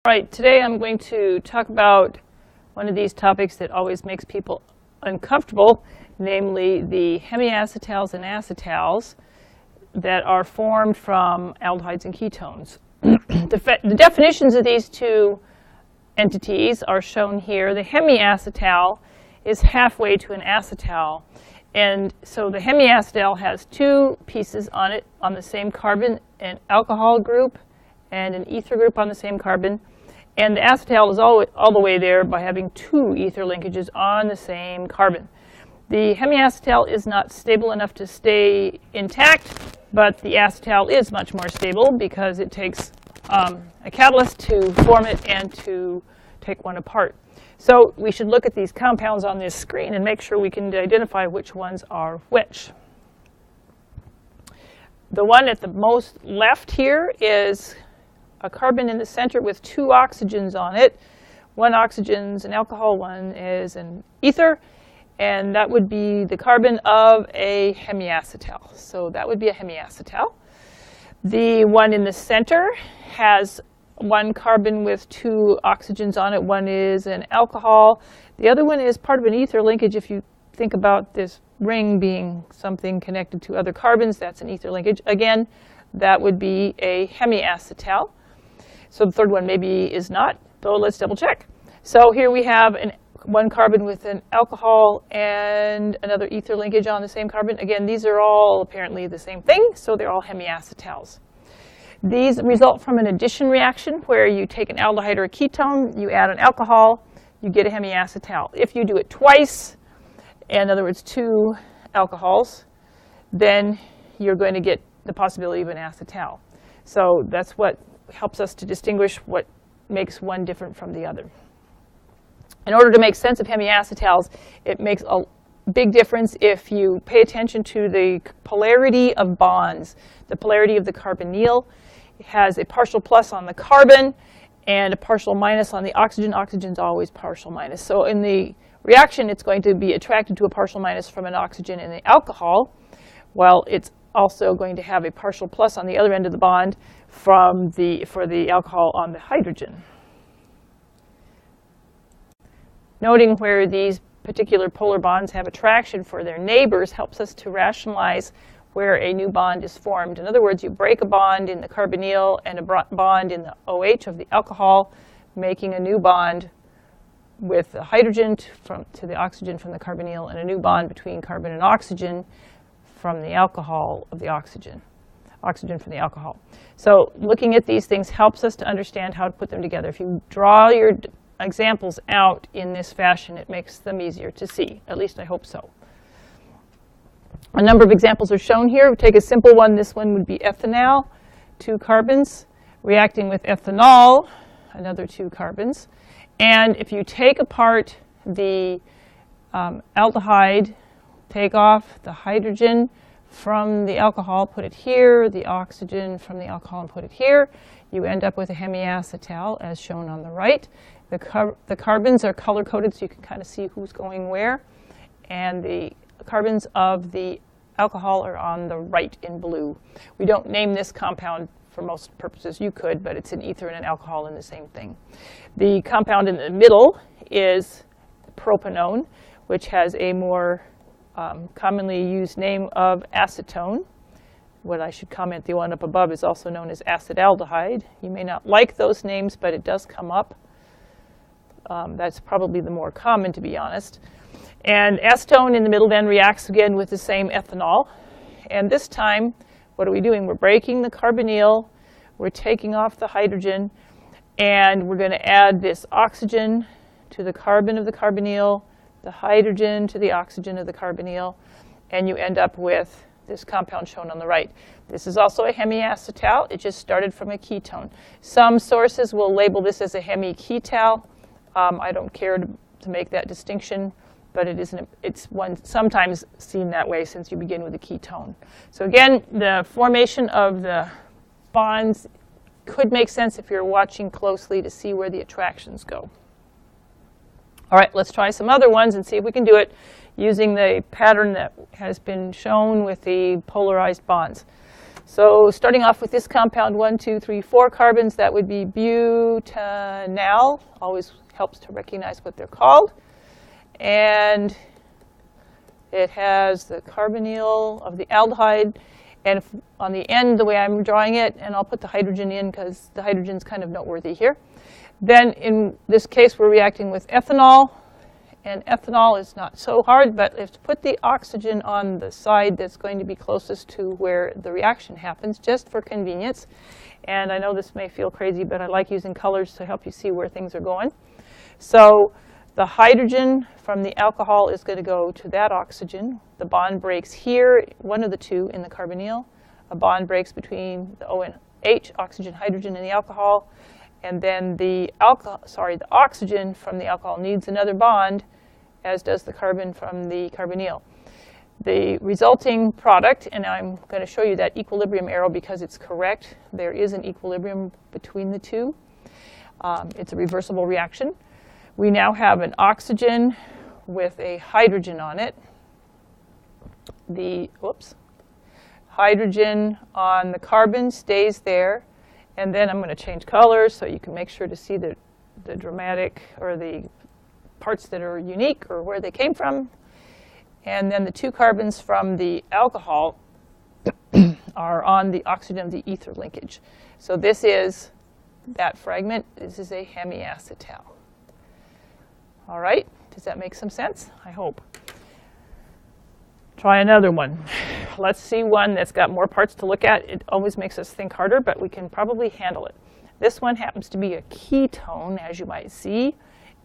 All right, today I'm going to talk about one of these topics that always makes people uncomfortable, namely the hemiacetals and acetals that are formed from aldehydes and ketones. The definitions of these two entities are shown here. The hemiacetal is halfway to an acetal. And so the hemiacetal has two pieces on it on the same carbon, an alcohol group and an ether group on the same carbon. And the acetal is all the way there by having two ether linkages on the same carbon. The hemiacetal is not stable enough to stay intact, but the acetal is much more stable because it takes a catalyst to form it and to take one apart. So we should look at these compounds on this screen and make sure we can identify which ones are which. The one at the most left here is a carbon in the center with two oxygens on it. One oxygen's an alcohol, one is an ether, and that would be the carbon of a hemiacetal. So that would be a hemiacetal. The one in the center has one carbon with two oxygens on it. One is an alcohol. The other one is part of an ether linkage. If you think about this ring being something connected to other carbons, that's an ether linkage. Again, that would be a hemiacetal. So the third one maybe is not, though let's double check. So here we have one carbon with an alcohol and another ether linkage on the same carbon. Again, these are all apparently the same thing, so they're all hemiacetals. These result from an addition reaction where you take an aldehyde or a ketone, you add an alcohol, you get a hemiacetal. If you do it twice, in other words, two alcohols, then you're going to get the possibility of an acetal. So that's what helps us to distinguish what makes one different from the other. In order to make sense of hemiacetals, it makes a big difference if you pay attention to the polarity of bonds. The polarity of the carbonyl has a partial plus on the carbon and a partial minus on the oxygen. Oxygen's always partial minus. So in the reaction, it's going to be attracted to a partial minus from an oxygen in the alcohol, while it's also going to have a partial plus on the other end of the bond for the alcohol on the hydrogen. Noting where these particular polar bonds have attraction for their neighbors helps us to rationalize where a new bond is formed. In other words, you break a bond in the carbonyl and a bond in the OH of the alcohol, making a new bond with the hydrogen to the oxygen from the carbonyl, and a new bond between carbon and oxygen from the alcohol of the oxygen from the alcohol. So looking at these things helps us to understand how to put them together. If you draw your examples out in this fashion, it makes them easier to see. At least I hope so. A number of examples are shown here. We'll take a simple one. This one would be ethanal, two carbons, reacting with ethanol, another two carbons. And if you take apart the aldehyde, take off the hydrogen from the alcohol, put it here, the oxygen from the alcohol and put it here, you end up with a hemiacetal as shown on the right. The carbons are color-coded so you can kind of see who's going where. And the carbons of the alcohol are on the right in blue. We don't name this compound for most purposes. You could, but it's an ether and an alcohol in the same thing. The compound in the middle is propanone, which has a more commonly used name of acetone. What I should comment, the one up above is also known as acetaldehyde. You may not like those names, but it does come up. That's probably the more common, to be honest. And acetone in the middle then reacts again with the same ethanol. And this time, what are we doing? We're breaking the carbonyl, we're taking off the hydrogen, and we're going to add this oxygen to the carbon of the carbonyl, the hydrogen to the oxygen of the carbonyl, and you end up with this compound shown on the right. This is also a hemiacetal. It just started from a ketone. Some sources will label this as a hemiketal. I don't care to make that distinction, but it's one sometimes seen that way since you begin with a ketone. So again, the formation of the bonds could make sense if you're watching closely to see where the attractions go. All right, let's try some other ones and see if we can do it using the pattern that has been shown with the polarized bonds. So starting off with this compound, 1, 2, 3, 4 carbons, that would be butanal. Always helps to recognize what they're called. And it has the carbonyl of the aldehyde. And on the end, the way I'm drawing it, and I'll put the hydrogen in because the hydrogen's kind of noteworthy here. Then in this case, we're reacting with ethanol. And ethanol is not so hard, but if to put the oxygen on the side that's going to be closest to where the reaction happens, just for convenience. And I know this may feel crazy, but I like using colors to help you see where things are going. So the hydrogen from the alcohol is going to go to that oxygen. The bond breaks here, one of the two in the carbonyl. A bond breaks between the OH, oxygen, hydrogen, and the alcohol. And then the oxygen from the alcohol needs another bond, as does the carbon from the carbonyl. The resulting product, and I'm going to show you that equilibrium arrow because it's correct. There is an equilibrium between the two. It's a reversible reaction. We now have an oxygen with a hydrogen on it. The hydrogen on the carbon stays there. And then I'm going to change colors so you can make sure to see the dramatic or the parts that are unique or where they came from. And then the 2 carbons from the alcohol are on the oxygen of the ether linkage. So this is that fragment. This is a hemiacetal. All right, does that make some sense? I hope. Try another one. Let's see one that's got more parts to look at. It always makes us think harder, but we can probably handle it. This one happens to be a ketone, as you might see.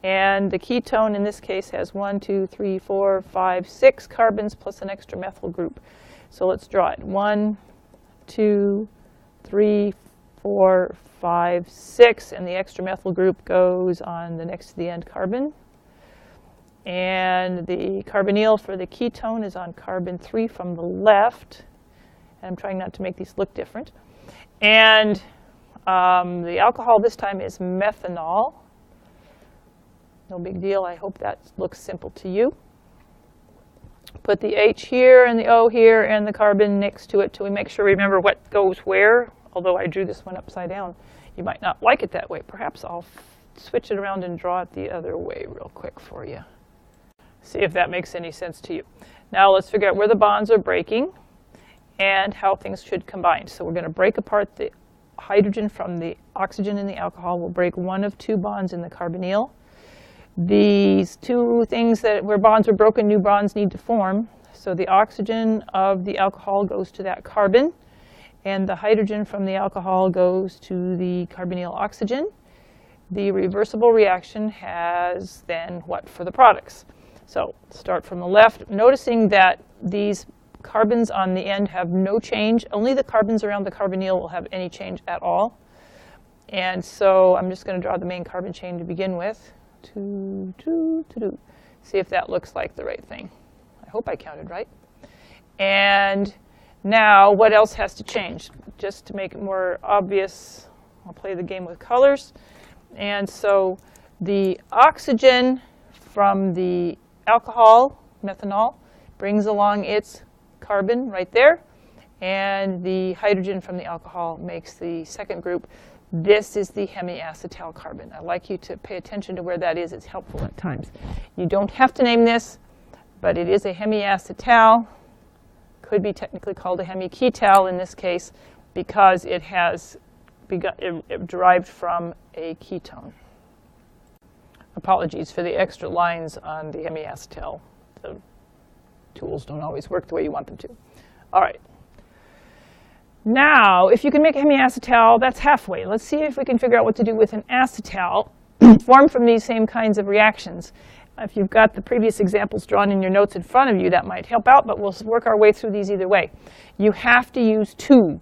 And the ketone in this case has 1, 2, 3, 4, 5, 6 carbons plus an extra methyl group. So let's draw it. 1, 2, 3, 4, 5, 6. And the extra methyl group goes on the next to the end carbon. And the carbonyl for the ketone is on carbon 3 from the left. And I'm trying not to make these look different. And the alcohol this time is methanol. No big deal. I hope that looks simple to you. Put the H here and the O here and the carbon next to it till we make sure we remember what goes where. Although I drew this one upside down. You might not like it that way. Perhaps I'll switch it around and draw it the other way real quick for you. See if that makes any sense to you. Now let's figure out where the bonds are breaking and how things should combine. So we're going to break apart the hydrogen from the oxygen in the alcohol. We'll break one of 2 bonds in the carbonyl. These 2 things where bonds are broken, new bonds need to form. So the oxygen of the alcohol goes to that carbon, and the hydrogen from the alcohol goes to the carbonyl oxygen. The reversible reaction has then what for the products? So start from the left, noticing that these carbons on the end have no change. Only the carbons around the carbonyl will have any change at all. And so I'm just going to draw the main carbon chain to begin with. See if that looks like the right thing. I hope I counted right. And now what else has to change? Just to make it more obvious, I'll play the game with colors. And so the oxygen from the alcohol, methanol, brings along its carbon right there, and the hydrogen from the alcohol makes the second group. This is the hemiacetal carbon. I'd like you to pay attention to where that is. It's helpful at times. You don't have to name this, but it is a hemiacetal. Could be technically called a hemiketal in this case because it has it derived from a ketone. Apologies for the extra lines on the hemiacetal. The tools don't always work the way you want them to. All right. Now, if you can make a hemiacetal, that's halfway. Let's see if we can figure out what to do with an acetal formed from these same kinds of reactions. If you've got the previous examples drawn in your notes in front of you, that might help out, but we'll work our way through these either way. You have to use 2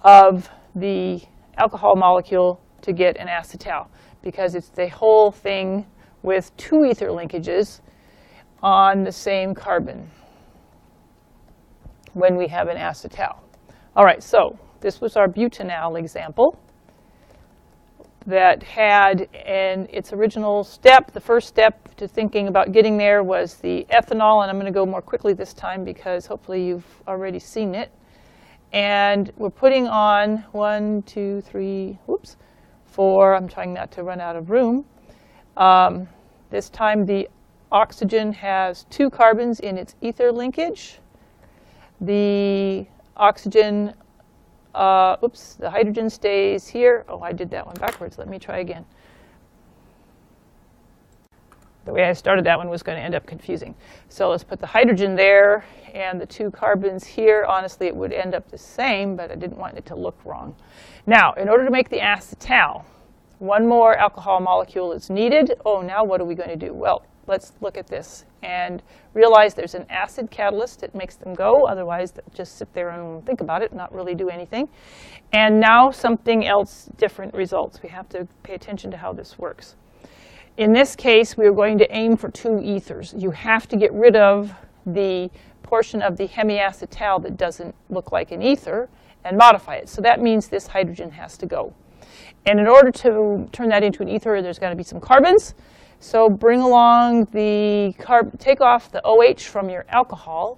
of the alcohol molecule to get an acetal, because it's the whole thing with 2 ether linkages on the same carbon when we have an acetal. All right, so this was our butanal example that had in its original step, the first step to thinking about getting there was the ethanol, and I'm going to go more quickly this time because hopefully you've already seen it. And we're putting on 1, 2, 3, whoops, 4. I'm trying not to run out of room. This time the oxygen has 2 carbons in its ether linkage. The oxygen, the hydrogen stays here. Oh, I did that one backwards. Let me try again. The way I started that one was going to end up confusing. So let's put the hydrogen there and the 2 carbons here. Honestly, it would end up the same, but I didn't want it to look wrong. Now, in order to make the acetal, 1 more alcohol molecule is needed. Oh, now what are we going to do? Well, let's look at this and realize there's an acid catalyst that makes them go. Otherwise, they'll just sit there and think about it, not really do anything. And now something else different results. We have to pay attention to how this works. In this case, we're going to aim for 2 ethers. You have to get rid of the portion of the hemiacetal that doesn't look like an ether and modify it. So that means this hydrogen has to go. And in order to turn that into an ether, there's got to be some carbons. So bring along the take off the OH from your alcohol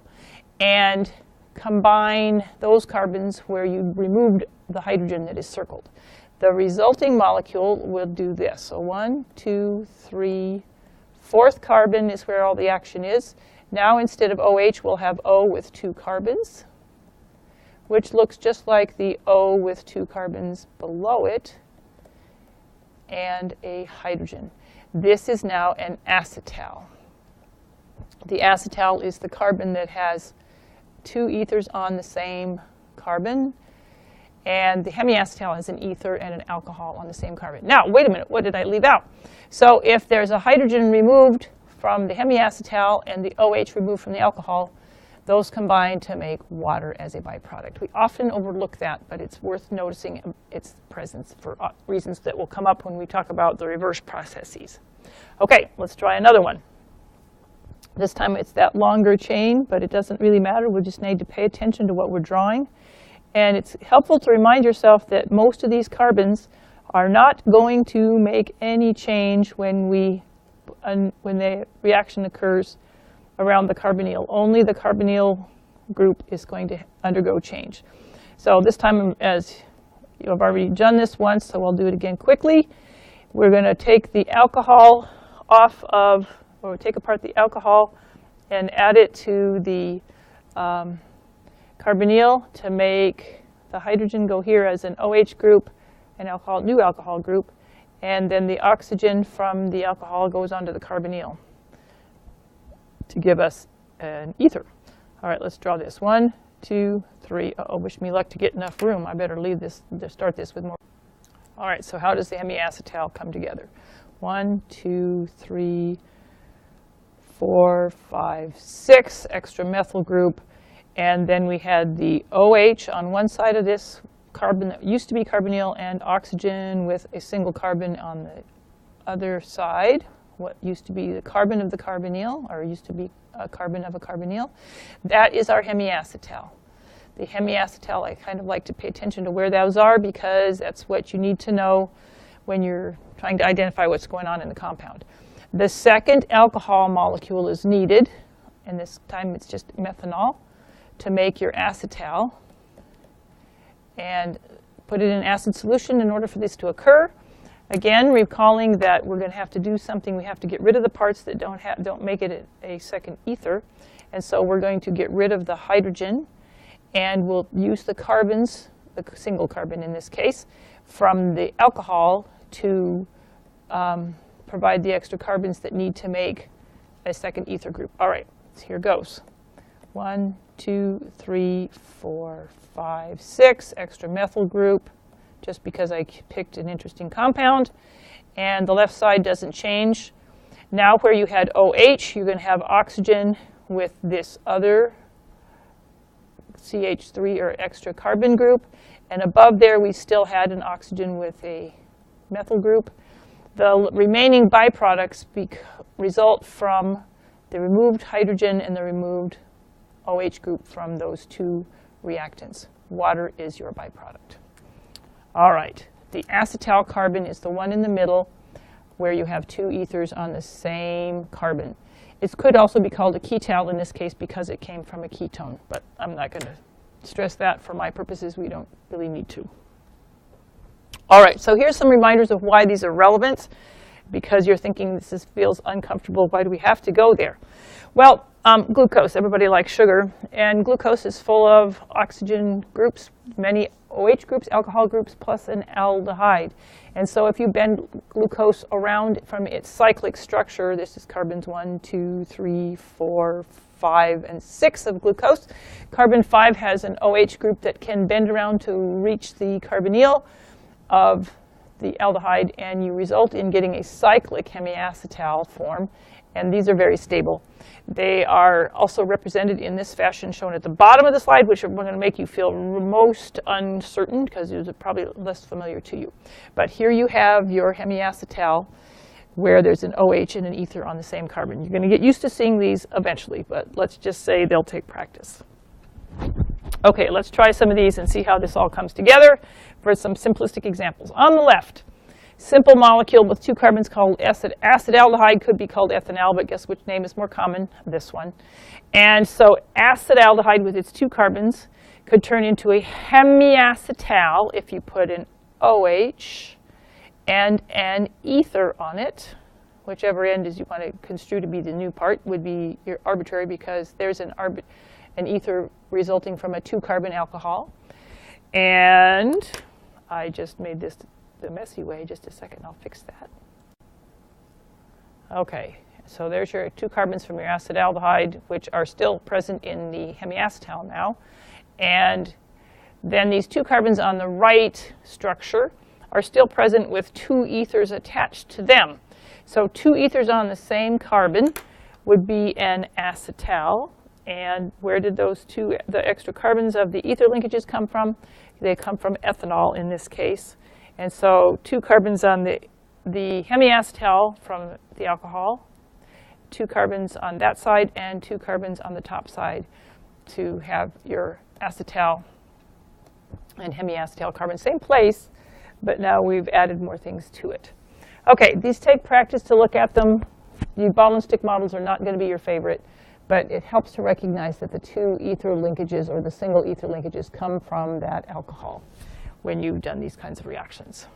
and combine those carbons where you removed the hydrogen that is circled. The resulting molecule will do this. So 1, 2, 3, 4th carbon is where all the action is. Now instead of OH, we'll have O with 2 carbons, which looks just like the O with 2 carbons below it, and a hydrogen. This is now an acetal. The acetal is the carbon that has 2 ethers on the same carbon. And the hemiacetal has an ether and an alcohol on the same carbon. Now, wait a minute, what did I leave out? So if there's a hydrogen removed from the hemiacetal and the OH removed from the alcohol, those combine to make water as a byproduct. We often overlook that, but it's worth noticing its presence for reasons that will come up when we talk about the reverse processes. Okay, let's try another one. This time it's that longer chain, but it doesn't really matter. We just need to pay attention to what we're drawing. And it's helpful to remind yourself that most of these carbons are not going to make any change when the reaction occurs around the carbonyl. Only the carbonyl group is going to undergo change. So this time, as you have already done this once, so I'll do it again quickly. We're going to take the alcohol off of, or take apart the alcohol and add it to the carbonyl to make the hydrogen go here as an OH group, an new alcohol group, and then the oxygen from the alcohol goes onto the carbonyl to give us an ether. All right, let's draw this. 1, 2, 3. Uh-oh, wish me luck to get enough room. I better leave this to start this with more. All right, so how does the hemiacetal come together? 1, 2, 3, 4, 5, 6 extra methyl group. And then we had the OH on one side of this carbon that used to be carbonyl, and oxygen with a single carbon on the other side. What used to be the carbon of the carbonyl, or used to be a carbon of a carbonyl. That is our hemiacetal. The hemiacetal, I kind of like to pay attention to where those are because that's what you need to know when you're trying to identify what's going on in the compound. The second alcohol molecule is needed, and this time it's just methanol, to make your acetal, and put it in acid solution in order for this to occur. Again, recalling that we're going to have to do something. We have to get rid of the parts that don't make it a second ether, and so we're going to get rid of the hydrogen, and we'll use the carbons, the single carbon in this case, from the alcohol to provide the extra carbons that need to make a second ether group. All right, so here goes. 1, 2, 3, 4, 5, 6 extra methyl group, just because I picked an interesting compound. And the left side doesn't change. Now where you had OH, you're going to have oxygen with this other CH3 or extra carbon group. And above there, we still had an oxygen with a methyl group. The remaining byproducts result from the removed hydrogen and the removed OH group from those 2 reactants. Water is your byproduct. All right, the acetal carbon is the one in the middle where you have 2 ethers on the same carbon. It could also be called a ketal in this case because it came from a ketone, but I'm not going to stress that for my purposes. We don't really need to. All right, so here's some reminders of why these are relevant. Because you're thinking this feels uncomfortable, why do we have to go there? Well, glucose, everybody likes sugar, and glucose is full of oxygen groups, many OH groups, alcohol groups, plus an aldehyde. And so if you bend glucose around from its cyclic structure, this is carbons 1, 2, 3, 4, 5, and 6 of glucose. Carbon 5 has an OH group that can bend around to reach the carbonyl of the aldehyde, and you result in getting a cyclic hemiacetal form, and these are very stable. They are also represented in this fashion shown at the bottom of the slide, which are going to make you feel most uncertain because it was probably less familiar to you. But here you have your hemiacetal where there's an OH and an ether on the same carbon. You're going to get used to seeing these eventually, but let's just say they'll take practice. Okay, let's try some of these and see how this all comes together for some simplistic examples. On the left, simple molecule with 2 carbons called acetaldehyde, could be called ethanal, but guess which name is more common? This one. And so acetaldehyde with its 2 carbons could turn into a hemiacetal if you put an OH and an ether on it. Whichever end is you want to construe to be the new part would be your arbitrary, because there's an ether resulting from a 2-carbon alcohol. And I just made this the messy way. Just a second, I'll fix that. Okay, so there's your 2 carbons from your acetaldehyde, which are still present in the hemiacetal now. And then these 2 carbons on the right structure are still present with 2 ethers attached to them. So 2 ethers on the same carbon would be an acetal. And where did those the extra carbons of the ether linkages come from? They come from ethanol in this case. And so 2 carbons on the hemiacetal from the alcohol, 2 carbons on that side, and 2 carbons on the top side to have your acetal and hemiacetal carbon. Same place, but now we've added more things to it. Okay, these take practice to look at them. The ball and stick models are not going to be your favorite, but it helps to recognize that the 2 ether linkages or the single ether linkages come from that alcohol when you've done these kinds of reactions.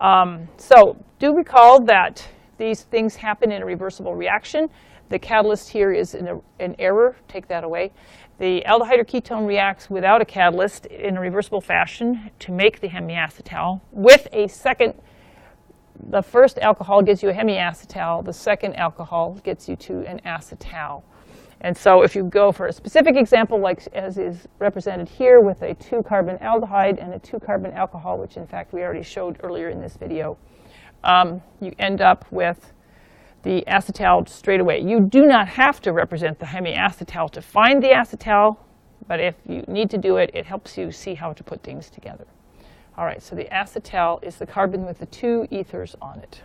So do recall that these things happen in a reversible reaction. The catalyst here is an error. Take that away. The aldehyde or ketone reacts without a catalyst in a reversible fashion to make the hemiacetal. With a second, the first alcohol gives you a hemiacetal. The second alcohol gets you to an acetal. And so if you go for a specific example, like as is represented here with a 2-carbon aldehyde and a 2-carbon alcohol, which in fact we already showed earlier in this video, you end up with the acetal straight away. You do not have to represent the hemiacetal to find the acetal, but if you need to do it, it helps you see how to put things together. All right, so the acetal is the carbon with the 2 ethers on it.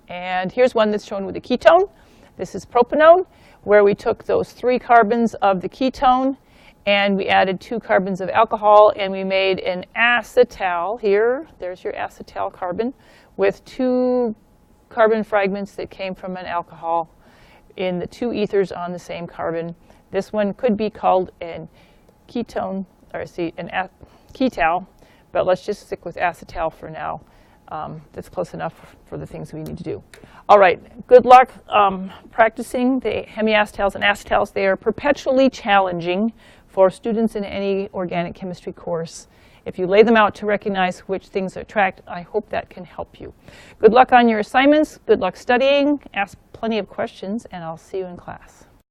And here's one that's shown with a ketone. This is propanone, where we took those 3 carbons of the ketone and we added 2 carbons of alcohol, and we made an acetal here. There's your acetal carbon with 2 carbon fragments that came from an alcohol in the 2 ethers on the same carbon. This one could be called an ketone, or an ketal, but let's just stick with acetal for now. That's close enough for the things we need to do. All right, good luck practicing the hemiacetals and acetals. They are perpetually challenging for students in any organic chemistry course. If you lay them out to recognize which things attract, I hope that can help you. Good luck on your assignments. Good luck studying. Ask plenty of questions, and I'll see you in class.